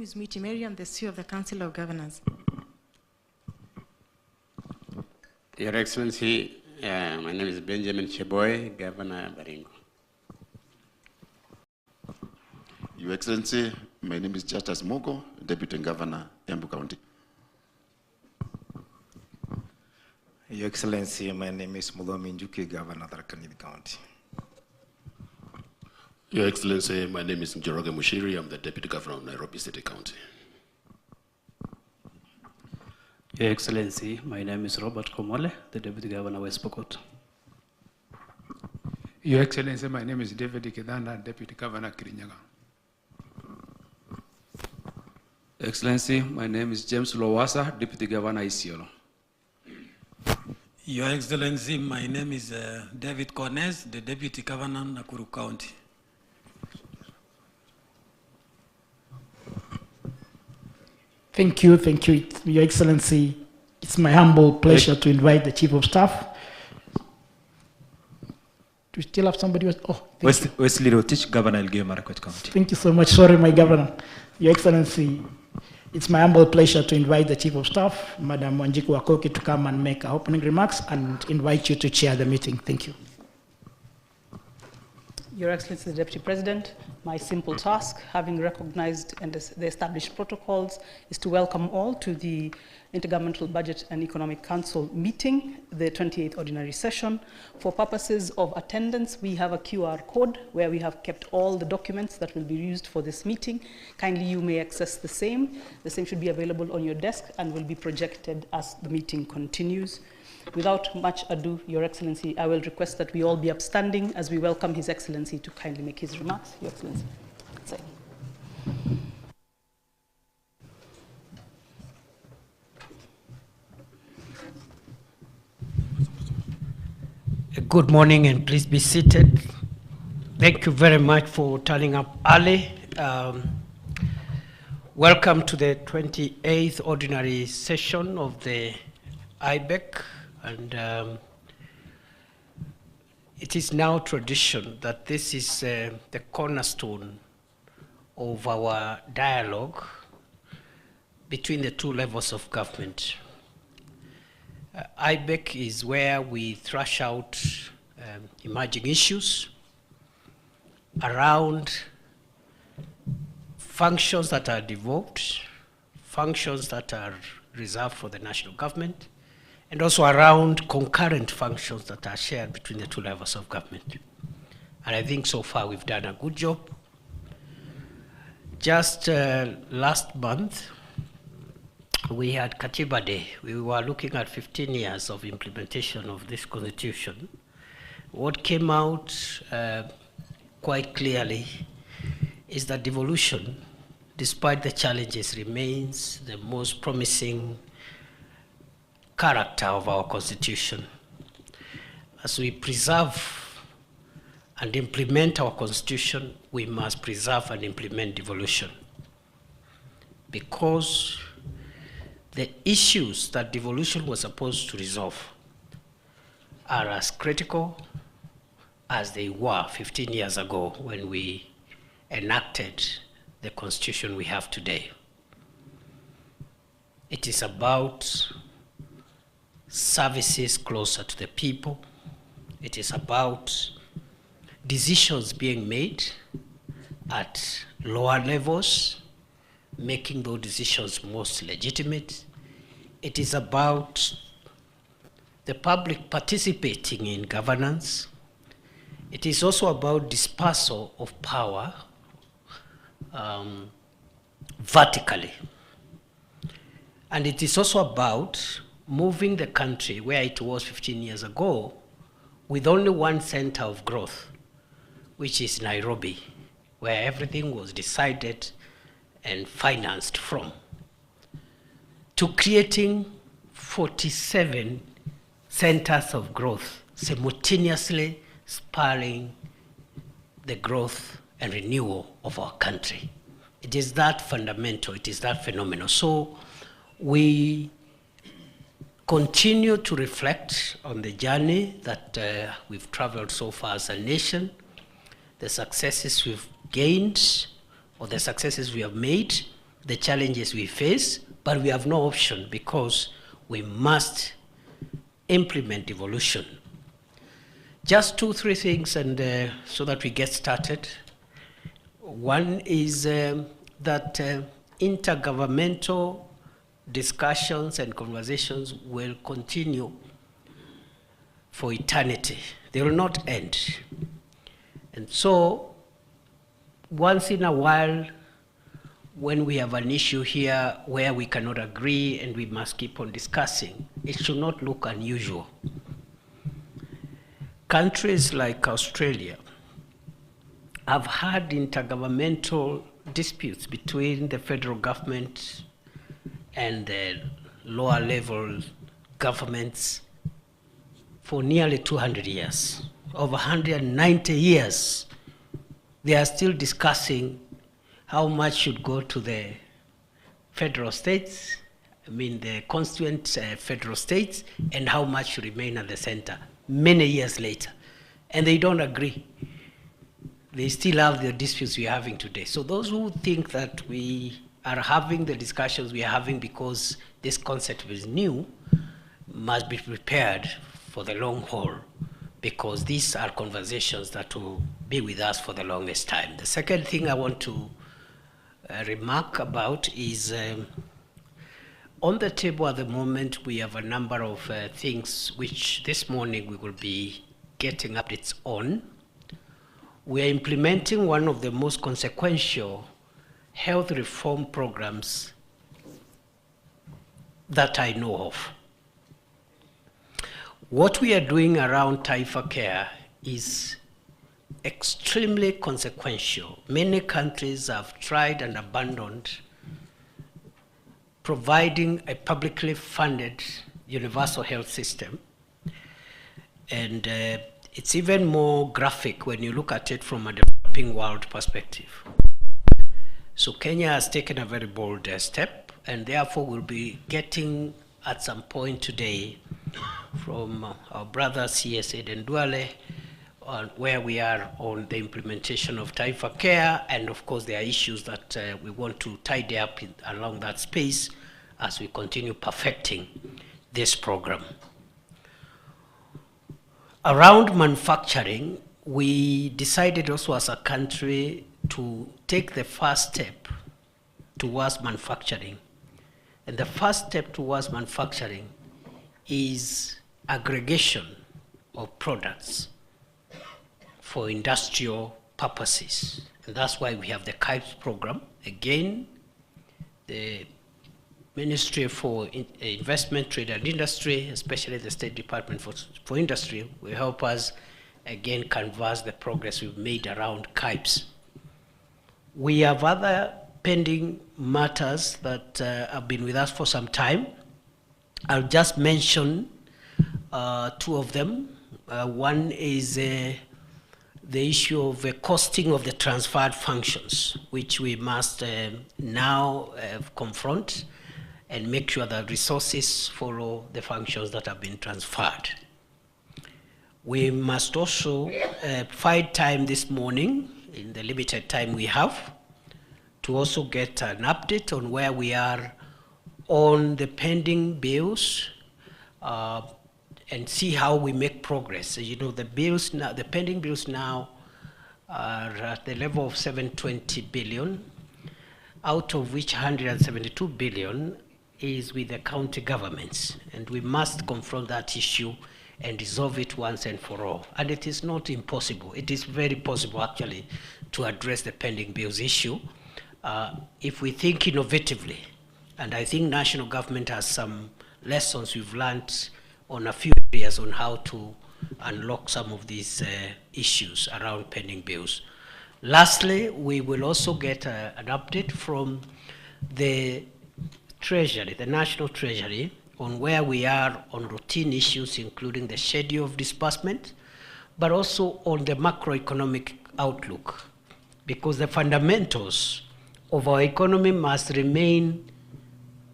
is Miti Mary. I'm the CEO of the Council of Governors. Your Excellency, my name is Benjamin Cheboy, Governor Baringo. Your Excellency, my name is Justus Mogo, Deputy Governor, Embu County. Your Excellency, my name is Mulomi Njuki, Governor of Kindiki County. Your Excellency, my name is Njoroge Mushiri. I'm the Deputy Governor of Nairobi City County. Your Excellency, my name is Robert Komole, the Deputy Governor of West Pokot. Your Excellency, my name is David Kidana, Deputy Governor Kirinyaga. Excellency, my name is James Lowasa, Deputy Governor Isiolo. Your Excellency, my name is David Cornes, the Deputy Governor Nakuru County. Thank you, Your Excellency. It's my humble pleasure to invite the Chief of Staff. Do we still have somebody else? Oh, Wesley Rotich, Governor Elgeyo Marakwet County. thank you so much. Sorry, my Governor. Your Excellency, it's my humble pleasure to invite the Chief of Staff, Madam Wanjiku Wakoki, to come and make her opening remarks and invite you to chair the meeting. Thank you. Your Excellency, the Deputy President, my simple task, having recognized and the established protocols, is to welcome all to the Intergovernmental Budget and Economic Council meeting, the 28th ordinary session. For purposes of attendance, we have a QR code where we have kept all the documents that will be used for this meeting. Kindly, you may access the same. The same should be available on your desk and will be projected as the meeting continues. Without much ado, Your Excellency, I will request that we all be upstanding as we welcome His Excellency to kindly make his remarks. Your Excellency. Say. Good morning and please be seated. Thank you very much for turning up early. Welcome to the 28th ordinary session of the IBEC. And it is now tradition that this is the cornerstone of our dialogue between the two levels of government. IBEC is where we thrash out emerging issues around functions that are devolved, functions that are reserved for the national government, and also around concurrent functions that are shared between the two levels of government. And I think so far we've done a good job. Just last month, we had Katiba Day. We were looking at 15 years of implementation of this constitution. What came out quite clearly is that devolution, despite the challenges, remains the most promising character of our constitution. As we preserve and implement our constitution, we must preserve and implement devolution, because the issues that devolution was supposed to resolve are as critical as they were 15 years ago when we enacted the constitution we have today. It is about services closer to the people. It is about decisions being made at lower levels, making those decisions most legitimate. It is about the public participating in governance. It is also about dispersal of power vertically. And it is also about moving the country where it was 15 years ago with only one center of growth, which is Nairobi, where everything was decided and financed from, to creating 47 centers of growth, simultaneously spurring the growth and renewal of our country. It is that fundamental, it is that phenomenal. So we continue to reflect on the journey that we've traveled so far as a nation, the successes we've gained, or the successes we have made, the challenges we face, but we have no option because we must implement devolution. Just 2-3 things, and so that we get started. One is that intergovernmental discussions and conversations will continue for eternity. They will not end. And so, once in a while, when we have an issue here where we cannot agree and we must keep on discussing, it should not look unusual. Countries like Australia have had intergovernmental disputes between the federal government and the lower level governments for nearly 200 years. Over 190 years, they are still discussing how much should go to the federal states, the constituent federal states, and how much should remain at the center many years later. And they don't agree. They still have the disputes we are having today. So those who think that we are having the discussions we are having because this concept is new must be prepared for the long haul, because these are conversations that will be with us for the longest time. The second thing I want to remark about is on the table at the moment we have a number of things which this morning we will be getting updates on. We are implementing one of the most consequential health reform programs that I know of. What we are doing around Taifa Care is extremely consequential. Many countries have tried and abandoned providing a publicly funded universal health system. And it's even more graphic when you look at it from a developing world perspective. So Kenya has taken a very bold step, and therefore will be getting at some point today from our brother CS Eden Duale on where we are on the implementation of Taifa Care, and of course there are issues that we want to tidy up along that space as we continue perfecting this program. Around manufacturing, we decided also as a country to take the first step towards manufacturing. And the first step towards manufacturing is aggregation of products for industrial purposes. And that's why we have the KIPES program. Again, the Ministry for Investment, Trade and Industry, especially the State Department for Industry, will help us again canvass the progress we've made around KIPES. We have other pending matters that have been with us for some time. I'll just mention two of them. One is the issue of the costing of the transferred functions, which we must now confront and make sure that resources follow the functions that have been transferred. We must also find time this morning, in the limited time we have, to also get an update on where we are on the pending bills and see how we make progress. You know, the bills now, the pending bills now are at the level of 720 billion, out of which 172 billion is with the county governments, and we must confront that issue and resolve it once and for all. And it is not impossible. It is very possible, actually, to address the pending bills issue if we think innovatively. And I think national government has some lessons we've learned on a few areas on how to unlock some of these issues around pending bills. Lastly, we will also get an update from the Treasury, the National Treasury, on where we are on routine issues, including the schedule of disbursement, but also on the macroeconomic outlook, because the fundamentals of our economy must remain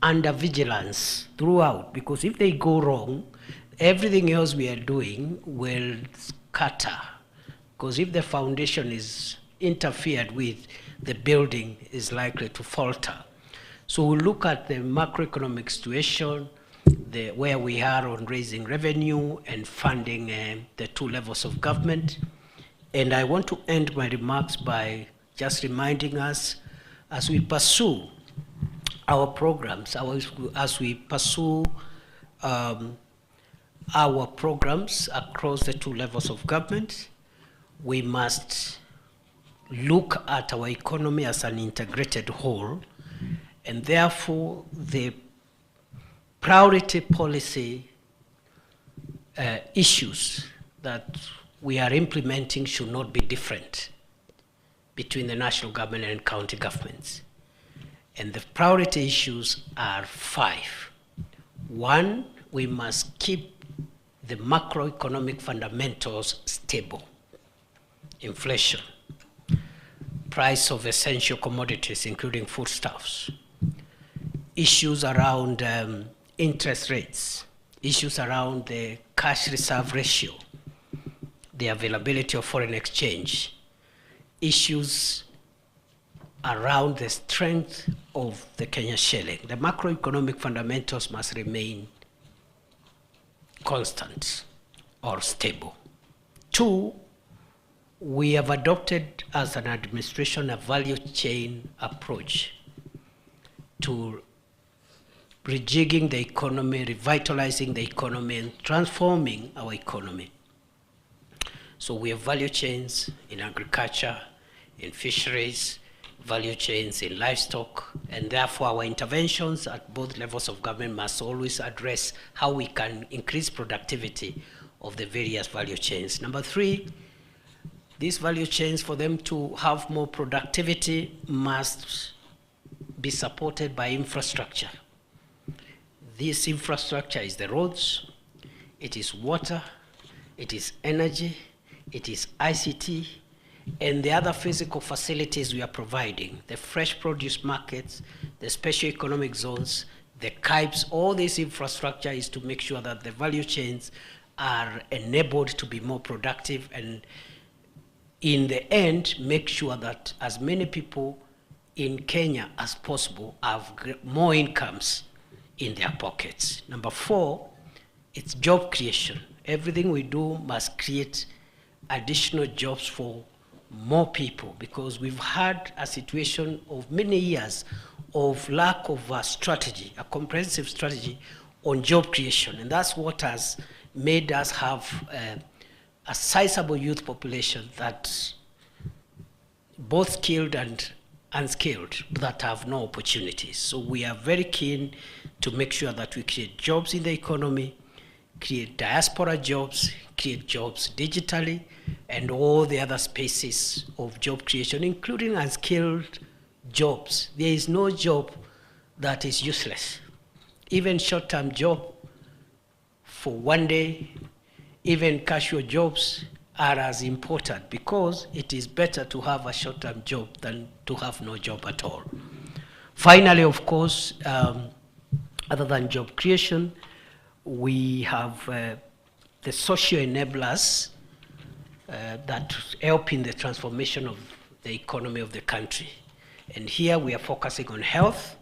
under vigilance throughout, because if they go wrong, everything else we are doing will scatter. Because if the foundation is interfered with, the building is likely to falter. So we'll look at the macroeconomic situation, where we are on raising revenue and funding the two levels of government. And I want to end my remarks by just reminding us, as we pursue our programs, as we pursue our programs across the two levels of government, we must look at our economy as an integrated whole, and therefore the priority policy issues that we are implementing should not be different between the national government and county governments. And the priority issues are 5. 1, we must keep the macroeconomic fundamentals stable. Inflation, price of essential commodities, including foodstuffs, issues around interest rates, issues around the cash reserve ratio, the availability of foreign exchange, issues around the strength of the Kenya shilling. The macroeconomic fundamentals must remain constant or stable. 2, we have adopted as an administration a value chain approach to rejigging the economy, revitalizing the economy, and transforming our economy. So we have value chains in agriculture, in fisheries, value chains in livestock, and therefore our interventions at both levels of government must always address how we can increase productivity of the various value chains. Number 3, these value chains, for them to have more productivity, must be supported by infrastructure. This infrastructure is the roads, it is water, it is energy, it is ICT, and the other physical facilities we are providing, the fresh produce markets, the special economic zones, the KIPES. All this infrastructure is to make sure that the value chains are enabled to be more productive, and in the end, make sure that as many people in Kenya as possible have more incomes in their pockets. Number 4, it's job creation. Everything we do must create additional jobs for more people, because we've had a situation of many years of lack of a strategy, a comprehensive strategy on job creation. And that's what has made us have a sizable youth population that both skilled and unskilled that have no opportunities. So we are very keen to make sure that we create jobs in the economy, create diaspora jobs, create jobs digitally, and all the other spaces of job creation, including unskilled jobs. There is no job that is useless. Even short-term job for one day, even casual jobs are as important, because it is better to have a short-term job than to have no job at all. Finally, of course, other than job creation, we have the social enablers that help in the transformation of the economy of the country. And here we are focusing on health.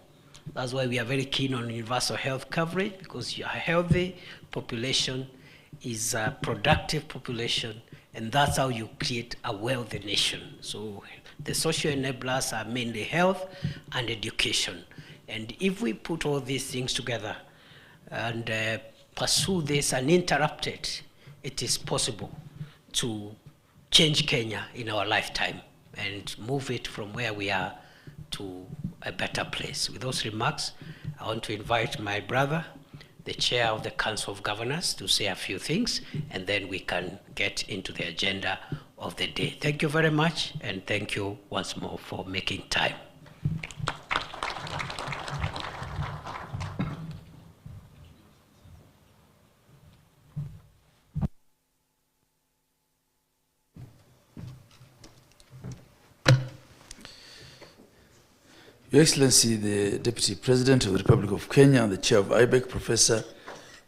That's why we are very keen on universal health coverage, because a healthy population is a productive population, and that's how you create a wealthy nation. So the social enablers are mainly health and education. And if we put all these things together and pursue this uninterrupted, it is possible to change Kenya in our lifetime and move it from where we are to a better place. With those remarks, I want to invite my brother, the chair of the Council of Governors, to say a few things, and then we can get into the agenda of the day. Thank you very much, and thank you once more for making time. Your Excellency, the Deputy President of the Republic of Kenya and the Chair of IBEC, Professor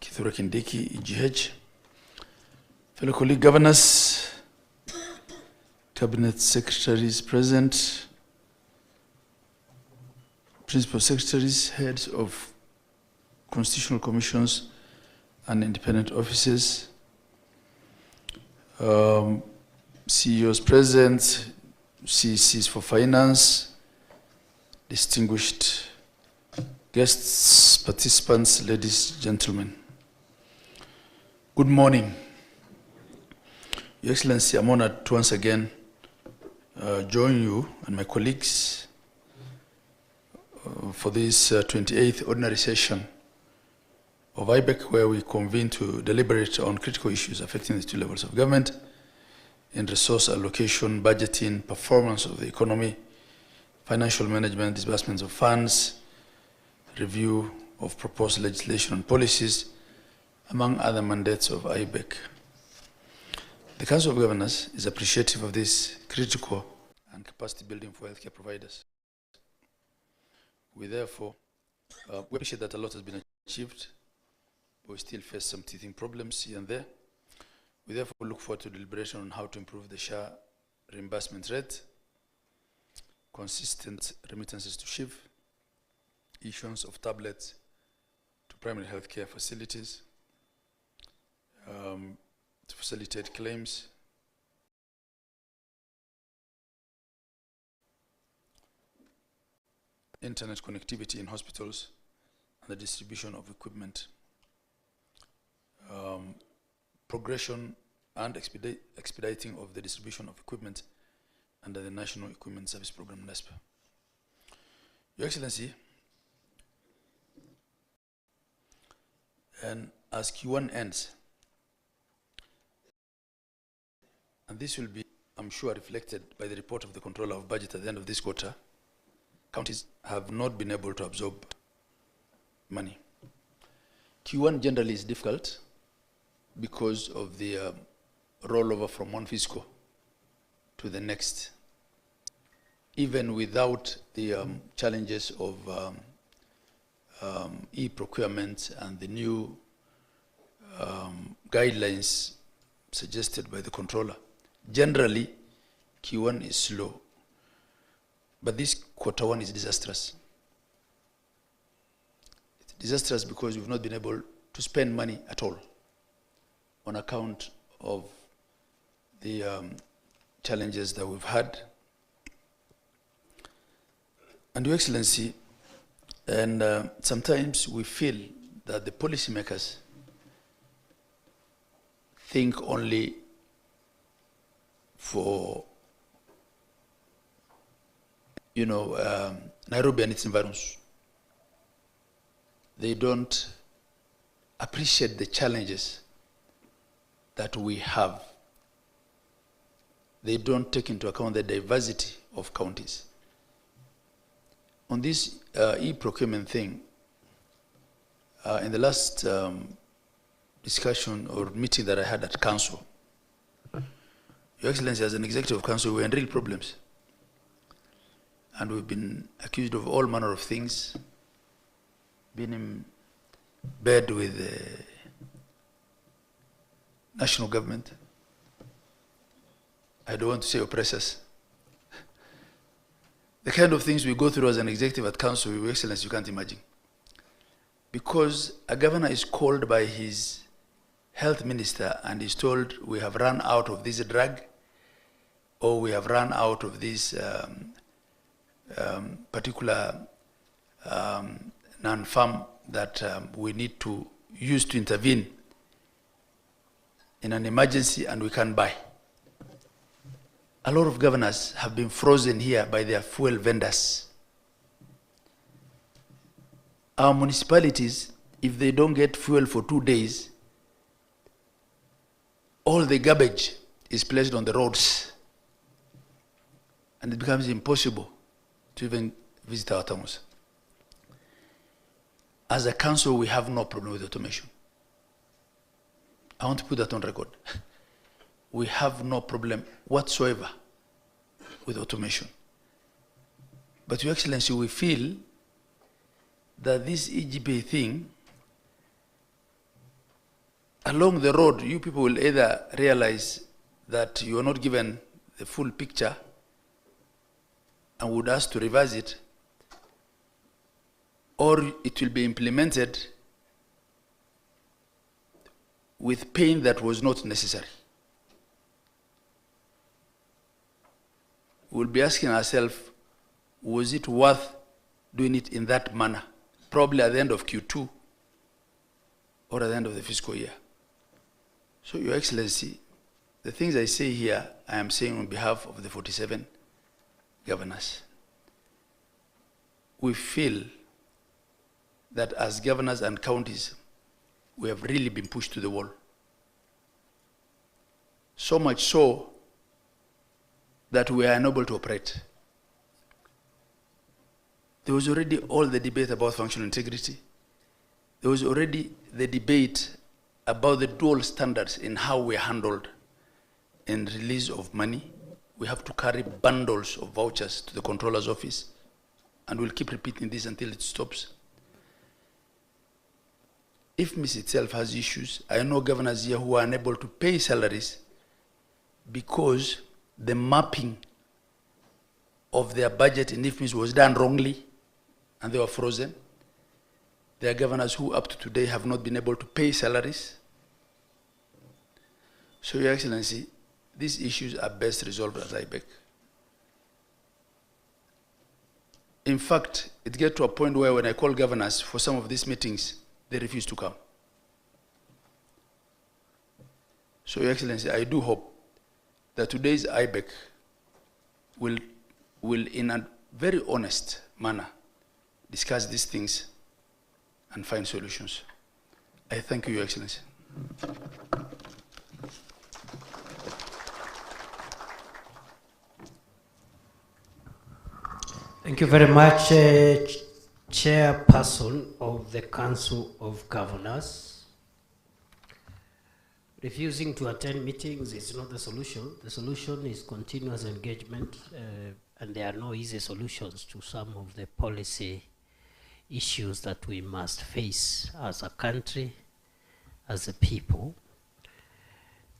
Kindiki, EGH, fellow colleague governors, cabinet secretaries present, principal secretaries, heads of constitutional commissions and independent offices, CEOs present, CECs for finance, distinguished guests, participants, ladies, gentlemen. Good morning. Your Excellency, I'm honored to once again join you and my colleagues for this 28th ordinary session of IBEC, where we convene to deliberate on critical issues affecting the two levels of government in resource allocation, budgeting, performance of the economy, financial management, disbursements of funds, review of proposed legislation and policies, among other mandates of IBEC. The Council of Governors is appreciative of this critical and capacity building for healthcare providers. We therefore we appreciate that a lot has been achieved, but we still face some teething problems here and there. We therefore look forward to deliberation on how to improve the SHA reimbursement rate, consistent remittances to SHIV, issuance of tablets to primary healthcare facilities, to facilitate claims, internet connectivity in hospitals, and the distribution of equipment, progression and expediting of the distribution of equipment under the National Equipment Service Program, NESPA. Your Excellency, and as Q1 ends, and this will be, I'm sure, reflected by the report of the Controller of Budget at the end of this quarter, counties have not been able to absorb money. Q1 generally is difficult because of the rollover from one fiscal to the next, even without the challenges of e-procurement and the new guidelines suggested by the controller. Generally, Q1 is slow, but this quarter one is disastrous. It's disastrous because we've not been able to spend money at all on account of the challenges that we've had. And Your Excellency, and sometimes we feel that the policymakers think only for, Nairobi and its environs. They don't appreciate the challenges that we have. They don't take into account the diversity of counties. On this e-procurement thing, in the last discussion or meeting that I had at Council, Your Excellency, as an Executive of Council, we're in real problems. And we've been accused of all manner of things, been in bed with the national government. I don't want to say oppressors. The kind of things we go through as an executive at Council, Your Excellency, you can't imagine. Because a governor is called by his health minister and is told, we have run out of this drug, or we have run out of this particular non-farm that we need to use to intervene in an emergency, and we can't buy. A lot of governors have been frozen here by their fuel vendors. Our municipalities, if they don't get fuel for 2 days, all the garbage is placed on the roads, and it becomes impossible to even visit our towns. As a council, we have no problem with automation. I want to put that on record. We have no problem whatsoever with automation. But Your Excellency, we feel that this EGP thing, along the road, you people will either realize that you are not given the full picture and would ask to revise it, or it will be implemented with pain that was not necessary. We'll be asking ourselves, was it worth doing it in that manner? Probably at the end of Q2 or at the end of the fiscal year. So, Your Excellency, the things I say here, I am saying on behalf of the 47 governors. We feel that as governors and counties, we have really been pushed to the wall. So much so that we are unable to operate. There was already all the debate about functional integrity. There was already the debate about the dual standards in how we are handled in release of money. We have to carry bundles of vouchers to the controller's office, and we'll keep repeating this until it stops. IFMIS itself has issues. I know governors here who are unable to pay salaries because the mapping of their budget in IFMIS was done wrongly and they were frozen. There are governors who up to today have not been able to pay salaries. So, Your Excellency, these issues are best resolved at IBEC. In fact, it gets to a point where when I call governors for some of these meetings, they refuse to come. So, Your Excellency, I do hope that today's IBEC will in a very honest manner discuss these things and find solutions. I thank you, Your Excellency. Thank you very much, Chairperson of the Council of Governors. Refusing to attend meetings is not the solution. The solution is continuous engagement, and there are no easy solutions to some of the policy issues that we must face as a country, as a people.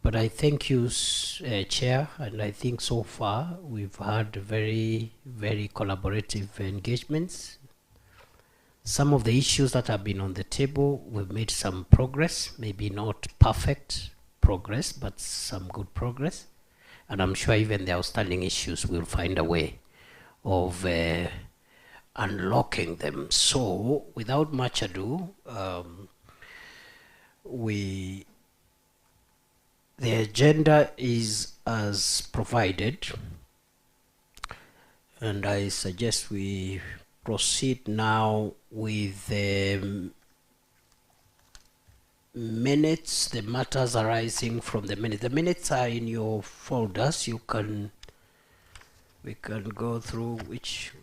But I thank you, Chair, and I think so far we've had very, very collaborative engagements. Some of the issues that have been on the table, we've made some progress, maybe not perfect progress, but some good progress. And I'm sure even the outstanding issues will find a way of unlocking them. So, without much ado, the agenda is as provided, and I suggest we proceed now with the minutes, the matters arising from the minutes. The minutes are in your folders. We can go through which